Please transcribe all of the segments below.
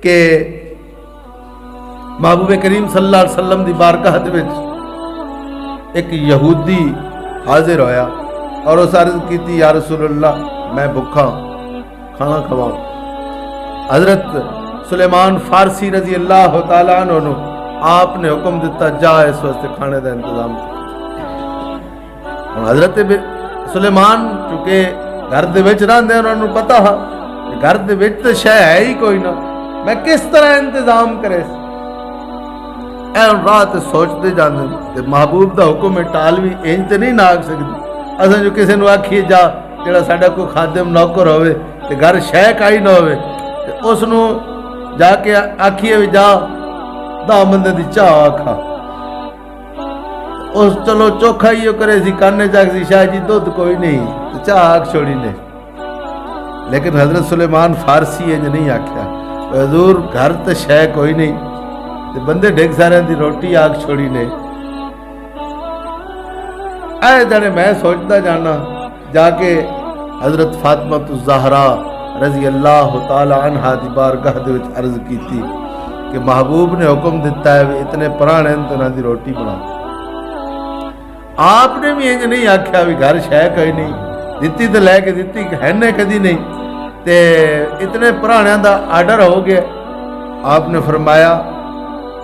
कि महबूब करीम सल्लल्लाहु अलैहि वसल्लम की बारगाह दे विच एक यहूदी हाजिर होया और उस अर्ज की, या रसूलल्लाह मैं भुखा, खाना खवाओ। हजरत सुलेमान फारसी रजी अल्लाह तआला अन्हु आपने हुक्म दिता, जा इस वास्ते खाने का इंतजाम कर। हजरत सुलेमान चूंकि घर दे विच रहंदे, उन्होंने पता है घर दे विच तो शै है ही कोई ना, मैं किस तरह इंतजाम करे। रात सोचते जाते, महबूब का हुक्म है, टाल भी इंज तो नहीं नाग सकती। असां जो किसी को आखिए जा, जिहड़ा साडा कोई खादिम नौकर होवे ते घर शै काई ना होवे, ते उसनूं जाके आखिए भी जा 10 बंदे की चाह खा, उस चलो चोखा ही करे सी, काने जाग सी शाह जी दुध कोई नहीं, तो चाह आख छोड़ी ने। लेकिन हजरत सुलेमान फारसी इंज नहीं आख्या, हजूर घर तो शै कोई नहीं, ते बंदे ढेग सारे की रोटी आग छोड़ी ने। ऐ जाने मैं सोचता जाना, जाके हजरत फातिमा ज़हरा रजी अल्लाह तआला अन्हा दी बारगाह दे विच अर्ज की कि महबूब ने हुक्म दिता है इतने पुराने तो ना दी रोटी बनाओ। आपने भी इंज नहीं आख्या भी घर शह कोई नहीं, दिती तो लैके दिती है ने कदी नहीं, ते इतने पुराणियां दा आर्डर हो गया। आपने फरमाया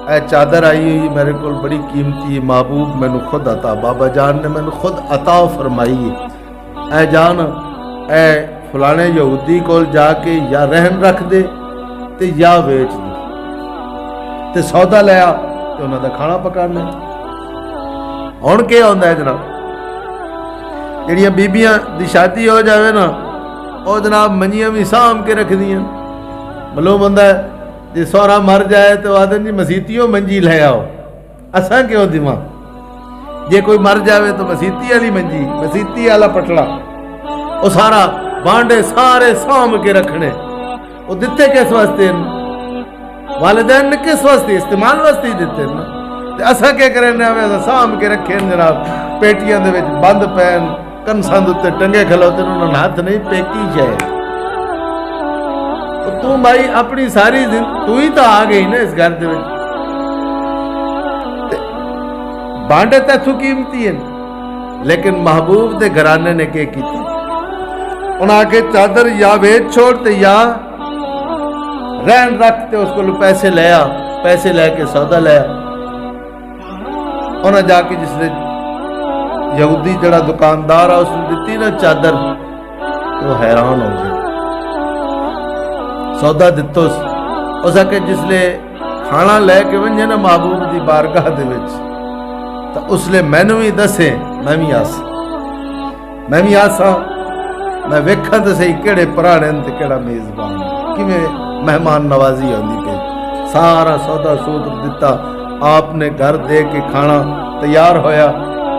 ए चादर आई हुई मेरे को बड़ी कीमती है, महबूब मैनू खुद अता, बाबा जान ने मैनू खुद अता फरमाई है। ए जान ए फलाने यहूदी कोल जाके या रहन रख दे ते या वेच दे, ते सौदा लिया ते उन्हां दा खाना पकाना। हुण क्या होंदा है जनाब, जिहड़ियां बीबियां दी शादी हो जाए ना, वो जनाब मंजियां भी साम के रख दियां। मालूम होंदा है जे सौरा मर जाए तो आदन जी मसीतियों मंजी ले आओ, असा क्यों दिवा। जे कोई मर जाए तो मसीती वाली मंजी, मसीती वाला पटला, वो सारा बांडे सारे साम के रखने। वो दिते किस वास्ते, वालिदैन ने किस वास्ते, इस्तेमाल वास्ते ही दिते ना। असा क्या करें, साम के रखे जनाब, पेटियां दे विच बंद पैन, कंसां दे उत्ते टंगे खलोते, उन्होंने हाथ नहीं पेकी जाए। तू भाई अपनी सारी तू ही तो आ गई ना इस घर दे विच, बांडे तैथों कीमती है। लेकिन महबूब दे घराने ने क्या किया, उन्हें आके चादर या वेच छोड़ते या रहन रखते, उसको पैसे लिया, पैसे लेके सौदा लिया। उन्हें जाके जिसने यहूदी जड़ा दुकानदार है उसने दी ना चादर, तो हैरान हो गया। सौदा दितो उस आके जिसले खाना लैके वंजे ना महबूब की बारगाह दे विच, तो उसले मैनू भी दसे, मैं भी आसा मैं वेखा तो सही केड़े पुराने ते केड़ा मेजबान, किवें मेहमान नवाजी होंदी पे। सारा सौदा सूद दिता, आपने घर दे के खाना तैयार होया,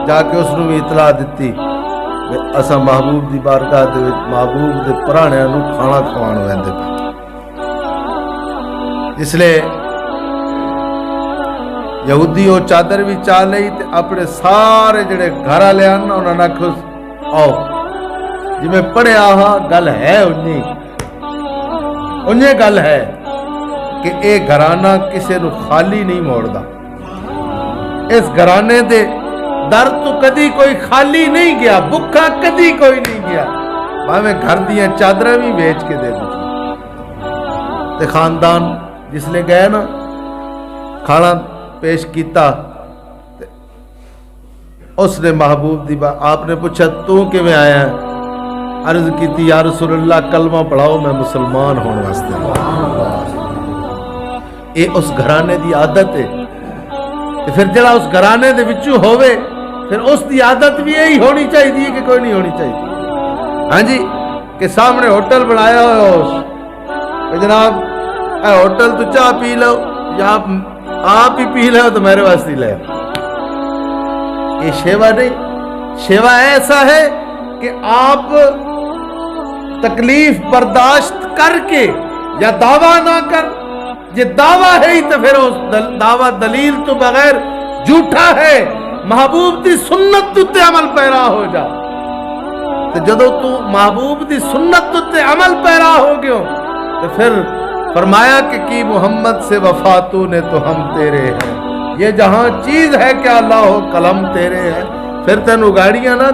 जाके उसनू भी इतला दी असा महबूब की बारगाह दे विच महबूब के पुराणियां नू खाना खवाण वैंदे पे। इसलिए यहूदी वो चादर भी चा लई ते अपने सारे जिहड़े घर वाले आन उन्होंने आखो आओ, जिवें पढ़िया हा गल है उन्नी गल है कि यह घराना किसी को खाली नहीं मोड़दा। इस घराने दे दर तो कदी कोई खाली नहीं गया, भुखा कदी कोई नहीं गया, भावें घर दियां चादरां भी बेच के दे दी। खानदान जिसले गए ना खाना पेश किया, उसने महबूब दी आपने पूछा तू किवें आया, अर्ज की या रसूलल्लाह कलमा पढ़ाओ मैं मुसलमान होने वास्ते। ये उस घराने की आदत है, तो फिर जरा उस घराने दे विचों होवे फिर उसकी आदत भी यही होनी चाहिए कि कोई नहीं होनी चाहिए। हाँ जी, कि सामने होटल बनाया हो जनाब, होटल तो चाह पी लो या आप ही पी लो तो मेरे वास्ते ले। ये सेवा नहीं, सेवा ऐसा है कि आप तकलीफ बर्दाश्त करके या दावा ना कर, ये दावा है ही तो फिर उस दावा दलील तो बगैर झूठा है। महबूब की सुन्नत उत्ते अमल पैरा हो जा, तो जदों तू महबूब की सुन्नत उत्ते अमल पैरा हो गयो तो फिर फरमाया कि की मोहम्मद से वफा तूने तो हम तेरे हैं, ये जहां चीज है क्या अल्लाह कलम तेरे है। फिर तेन गाड़ियां ना